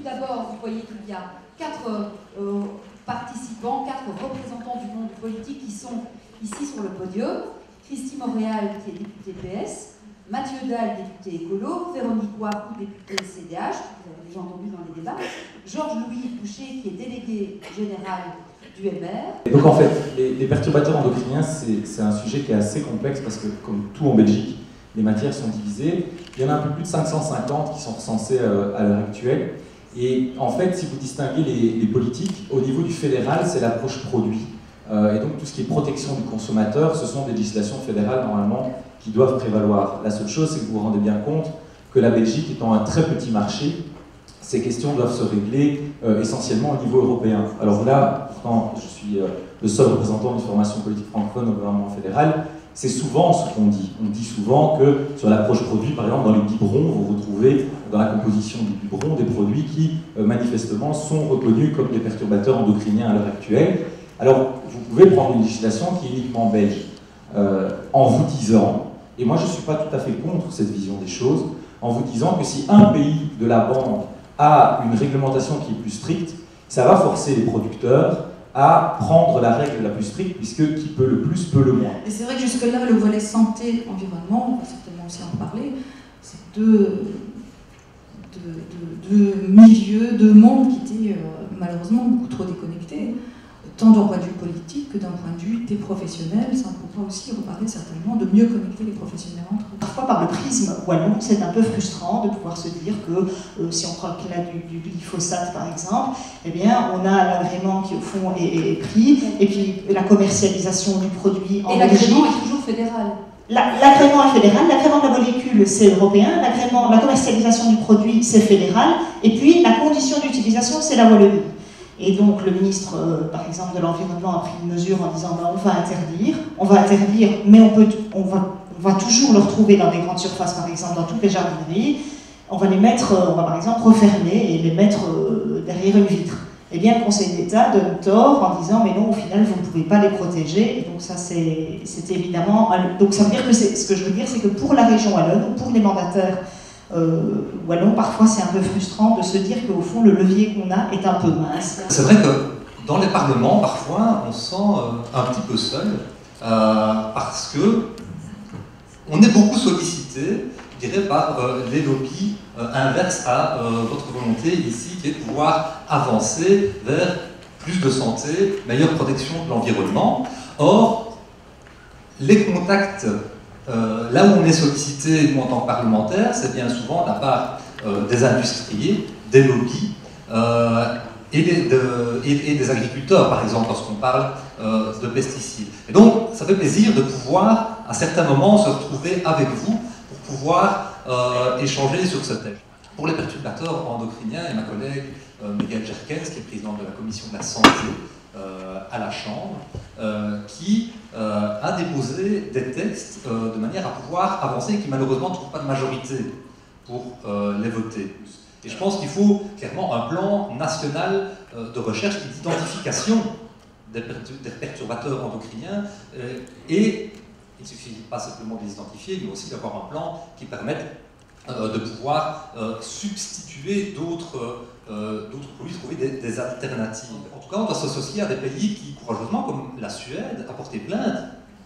Tout d'abord, vous voyez qu'il y a 4 participants, 4 représentants du monde politique qui sont ici sur le podium. Christy Montréal, qui est députée PS, Mathieu Dalle, député écolo, Véronique Ouarou, députée CDH, vous avez déjà entendu dans les débats, Georges-Louis Boucher, qui est délégué général du MR. Et donc en fait, les perturbateurs endocriniens, c'est un sujet qui est assez complexe parce que, comme tout en Belgique, les matières sont divisées. Il y en a un peu plus de 550 qui sont recensés à l'heure actuelle. Et en fait, si vous distinguez les politiques, au niveau du fédéral, c'est l'approche produit. Et donc tout ce qui est protection du consommateur, ce sont des législations fédérales normalement qui doivent prévaloir. La seule chose, c'est que vous vous rendez bien compte que la Belgique étant un très petit marché, ces questions doivent se régler essentiellement au niveau européen. Alors là, pourtant, je suis le seul représentant d'une formation politique francophone au gouvernement fédéral, c'est souvent ce qu'on dit. On dit souvent que sur l'approche produit, par exemple dans les biberons, vous retrouvez dans la composition du biberon des produits qui manifestement sont reconnus comme des perturbateurs endocriniens à l'heure actuelle. Alors vous pouvez prendre une législation qui est uniquement belge en vous disant, et moi je ne suis pas tout à fait contre cette vision des choses, en vous disant que si un pays de la bande a une réglementation qui est plus stricte, ça va forcer les producteurs à prendre la règle la plus stricte, puisque qui peut le plus, peut le moins. Et c'est vrai que jusque-là, le volet santé-environnement, on va certainement aussi en parler, c'est deux milieux, deux mondes qui étaient malheureusement beaucoup trop déconnectés, tant d'un point de vue politique que d'un point de vue des professionnels. Ça pourra aussi reparler certainement de mieux connecter les professionnels entre eux. Parfois, par le prisme wallon, c'est un peu frustrant de pouvoir se dire que si on prend le cas du glyphosate par exemple, eh bien, on a l'agrément qui au fond est pris, et puis la commercialisation du produit en Belgique. Et l'agrément est toujours fédéral. L'agrément est fédéral, l'agrément de la molécule c'est européen, la commercialisation du produit c'est fédéral, et puis la condition d'utilisation c'est la Wallonie. Et donc le ministre, par exemple, de l'Environnement a pris une mesure en disant ben, on va interdire, mais on va toujours le retrouver dans des grandes surfaces, par exemple, dans toutes les jardineries. On va par exemple refermer et les mettre derrière une vitre. Eh bien, le Conseil d'État donne tort en disant mais non, au final, vous ne pouvez pas les protéger. Et donc ça, c'est évidemment. Donc ça veut dire que ce que je veux dire, c'est que pour la région wallonne ou pour les mandataires wallons, parfois c'est un peu frustrant de se dire qu'au fond le levier qu'on a est un peu mince. C'est vrai que dans les parlements, parfois, on se sent un petit peu seul parce que on est beaucoup sollicité, je dirais, par les lobbies inverses à votre volonté ici, qui est de pouvoir avancer vers plus de santé, meilleure protection de l'environnement. Or, les contacts là où on est sollicité, nous en tant que parlementaires, c'est bien souvent de la part des industriels, des lobbies et des agriculteurs, par exemple, lorsqu'on parle de pesticides. Et donc, ça fait plaisir de pouvoir, à certains moments, se retrouver avec vous pour pouvoir échanger sur ce thème. Pour les perturbateurs endocriniens, et ma collègue Mégane Jerkens, qui est présidente de la commission de la santé à la Chambre, qui a déposé des textes de manière à pouvoir avancer et qui malheureusement ne trouvent pas de majorité pour les voter. Et je pense qu'il faut clairement un plan national de recherche et d'identification des perturbateurs endocriniens et il ne suffit pas simplement de les identifier, mais aussi d'avoir un plan qui permette de pouvoir substituer d'autres produits, trouver des alternatives. En tout cas, on doit s'associer à des pays qui, courageusement, comme la Suède, a porté plainte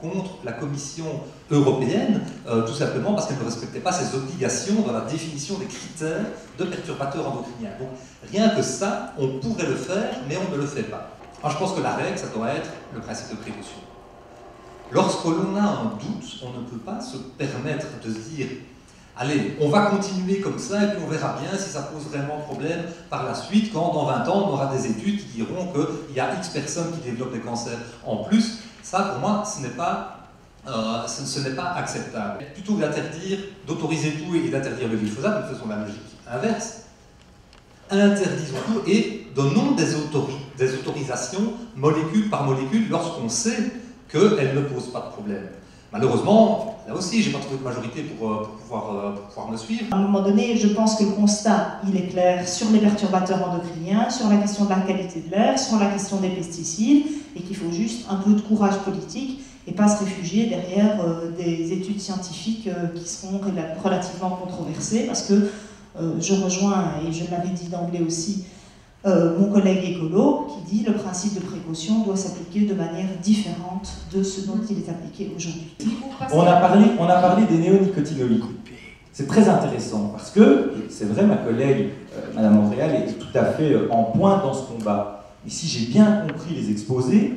contre la Commission européenne, tout simplement parce qu'elle ne respectait pas ses obligations dans la définition des critères de perturbateurs endocriniens. Donc, rien que ça, on pourrait le faire, mais on ne le fait pas. Alors, je pense que la règle, ça doit être le principe de précaution. Lorsque l'on a un doute, on ne peut pas se permettre de se dire allez, on va continuer comme ça et puis on verra bien si ça pose vraiment problème par la suite, quand dans 20 ans on aura des études qui diront qu'il y a X personnes qui développent des cancers en plus. Ça, pour moi, ce n'est pas acceptable. Plutôt que d'interdire, d'autoriser tout et d'interdire le glyphosate, nous faisons la logique inverse. Interdisons tout et donnons des autorisations molécule par molécule lorsqu'on sait qu'elles ne posent pas de problème. Malheureusement, là aussi, je n'ai pas trouvé de majorité pour pouvoir me suivre. À un moment donné, je pense que le constat, il est clair sur les perturbateurs endocriniens, sur la question de la qualité de l'air, sur la question des pesticides, et qu'il faut juste un peu de courage politique et pas se réfugier derrière des études scientifiques qui seront relativement controversées, parce que je rejoins, et je l'avais dit d'emblée aussi, mon collègue écolo qui dit le principe de précaution doit s'appliquer de manière différente de ce dont il est appliqué aujourd'hui. On a parlé des néonicotinoïdes. C'est très intéressant parce que, c'est vrai, ma collègue Madame Montréal est tout à fait en pointe dans ce combat. Mais si j'ai bien compris les exposés,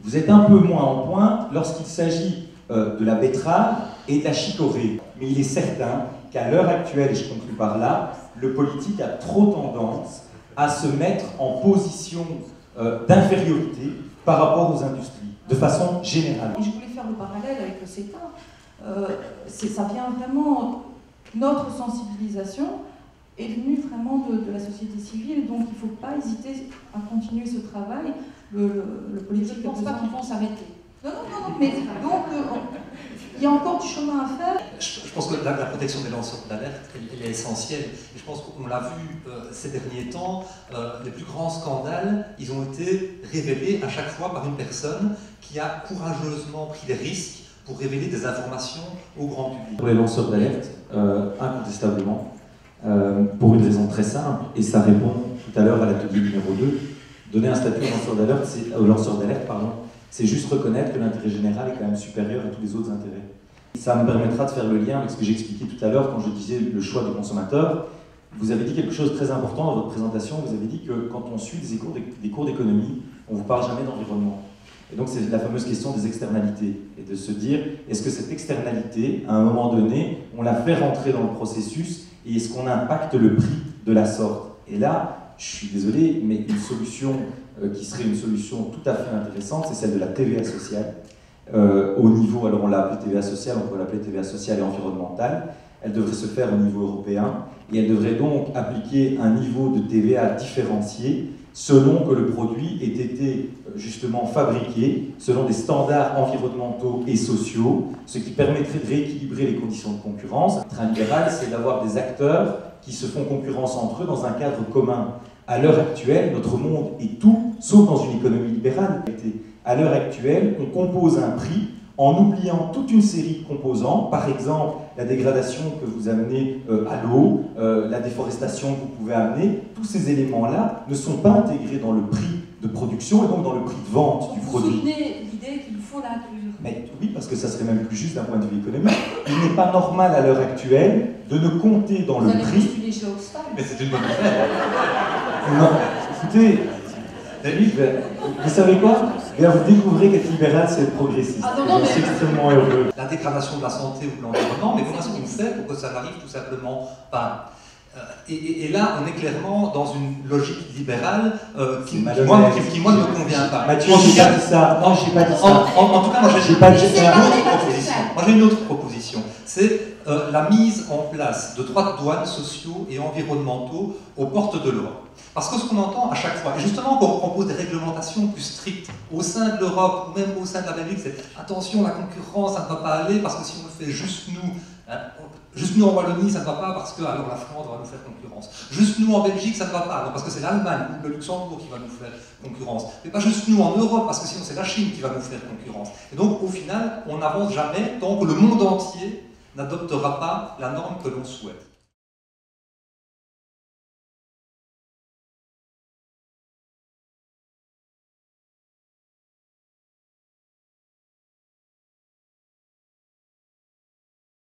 vous êtes un peu moins en pointe lorsqu'il s'agit de la betterave et de la chicorée. Mais il est certain qu'à l'heure actuelle, et je conclue par là, le politique a trop tendance à se mettre en position d'infériorité par rapport aux industries, de façon générale. Et je voulais faire le parallèle avec le CETA. Ça vient vraiment, notre sensibilisation est venue vraiment de la société civile, donc il ne faut pas hésiter à continuer ce travail. Le politique Je ne pense pas qu'ils vont s'arrêter. Non, mais donc il y a encore du chemin à faire. Je pense que la protection des lanceurs d'alerte, elle est essentielle. Et je pense qu'on l'a vu ces derniers temps, les plus grands scandales, ils ont été révélés à chaque fois par une personne qui a courageusement pris des risques pour révéler des informations au grand public. Pour les lanceurs d'alerte, incontestablement, pour une raison très simple, et ça répond tout à l'heure à l'atelier numéro 2, donner un statut aux lanceurs d'alerte, c'est juste reconnaître que l'intérêt général est quand même supérieur à tous les autres intérêts. Ça me permettra de faire le lien avec ce que j'expliquais tout à l'heure quand je disais le choix du consommateur. Vous avez dit quelque chose de très important dans votre présentation, vous avez dit que quand on suit des cours d'économie, on ne vous parle jamais d'environnement. Et donc c'est la fameuse question des externalités, et de se dire, est-ce que cette externalité, à un moment donné, on la fait rentrer dans le processus, et est-ce qu'on impacte le prix de la sorte? Et là, je suis désolé, mais une solution qui serait une solution tout à fait intéressante, c'est celle de la TVA sociale. Au niveau, alors on l'a appelée TVA sociale, on peut l'appeler TVA sociale et environnementale. Elle devrait se faire au niveau européen, et elle devrait donc appliquer un niveau de TVA différencié selon que le produit ait été justement fabriqué selon des standards environnementaux et sociaux, ce qui permettrait de rééquilibrer les conditions de concurrence. Le train libéral, c'est d'avoir des acteurs qui se font concurrence entre eux dans un cadre commun. À l'heure actuelle, notre monde est tout sauf dans une économie libérale. À l'heure actuelle, on compose un prix en oubliant toute une série de composants, par exemple la dégradation que vous amenez à l'eau, la déforestation que vous pouvez amener, tous ces éléments-là ne sont pas intégrés dans le prix de production et donc dans le prix de vente du produit. Vous soutenez l'idée qu'il faut l'inclure? Mais oui, parce que ça serait même plus juste d'un point de vue économique. Il n'est pas normal à l'heure actuelle de ne compter dans le prix... Vous allez postuler chez Oxfam. Mais c'est une bonne nouvelle. Non, écoutez, vous savez quoi? Bien, vous découvrez qu'être libéral, c'est être progressiste. Ah non, mais... C'est extrêmement heureux. La dégradation de la santé ou de l'environnement, mais comment est-ce qu'on fait pour que ça n'arrive tout simplement pas? Et là, on est clairement dans une logique libérale qui moi, ne me convient pas. Mathieu, j'ai pas dit ça. Non, j'ai pas dit ça. En tout cas, moi, j'ai pas dit ça. Moi, j'ai une autre proposition. C'est la mise en place de droits de douane sociaux et environnementaux aux portes de l'Europe. Parce que ce qu'on entend à chaque fois, et justement quand on propose des réglementations plus strictes au sein de l'Europe ou même au sein de la Belgique, c'est attention, la concurrence, ça ne va pas aller parce que si on le fait juste nous en Wallonie, ça ne va pas parce que alors la Flandre va nous faire concurrence. Juste nous en Belgique, ça ne va pas, non, parce que c'est l'Allemagne ou le Luxembourg qui va nous faire concurrence. Mais pas juste nous en Europe, parce que sinon c'est la Chine qui va nous faire concurrence. Et donc au final, on n'avance jamais tant que le monde entier n'adoptera pas la norme que l'on souhaite.